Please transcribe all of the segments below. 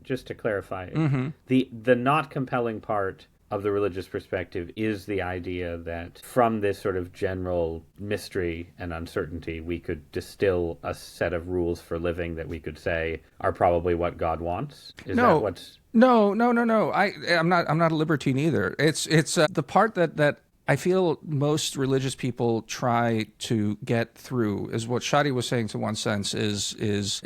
just to clarify, Mm-hmm. the not compelling part of the religious perspective is the idea that from this sort of general mystery and uncertainty, we could distill a set of rules for living that we could say are probably what God wants. Is that what's... No. I'm not a libertine either. It's the part that I feel most religious people try to get through is what Shadi was saying to one sense is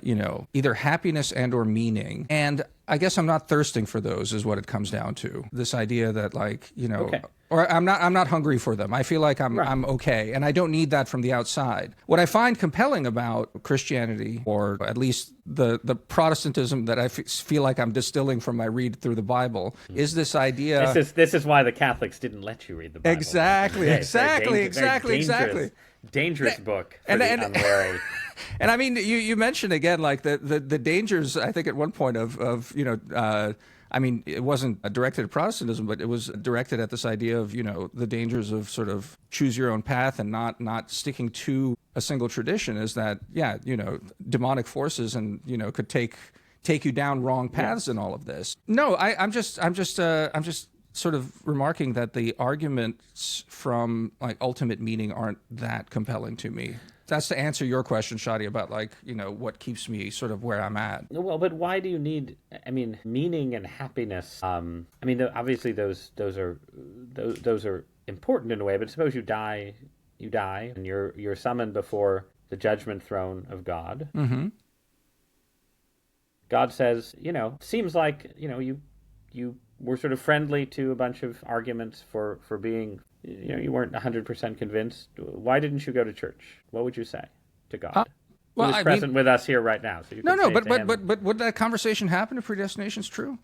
either happiness and or meaning. And I guess I'm not thirsting for those is what it comes down to. This idea that Okay. or I'm not hungry for them. I feel like I'm okay, and I don't need that from the outside. What I find compelling about Christianity, or at least the Protestantism that I feel like I'm distilling from my read through the Bible, is this idea. This is why the Catholics didn't let you read the Bible. Exactly. Dangerous book for the unwary. And I mean, you mentioned again like the dangers. I think at one point of I mean, it wasn't directed at Protestantism, but it was directed at this idea of, the dangers of sort of choose your own path and not sticking to a single tradition. Is that, demonic forces and, could take you down wrong paths in all of this. No, I'm just sort of remarking that the arguments from like ultimate meaning aren't that compelling to me. That's to answer your question, Shadi, about what keeps me sort of where I'm at. Well, but why do you need? I mean, meaning and happiness. Obviously those are important in a way. But suppose you die, and you're summoned before the judgment throne of God. Mm-hmm. God says, seems like you were sort of friendly to a bunch of arguments for being. You weren't 100% convinced. Why didn't you go to church? What would you say to God? Who's present with us here right now? So you but would that conversation happen if predestination's true?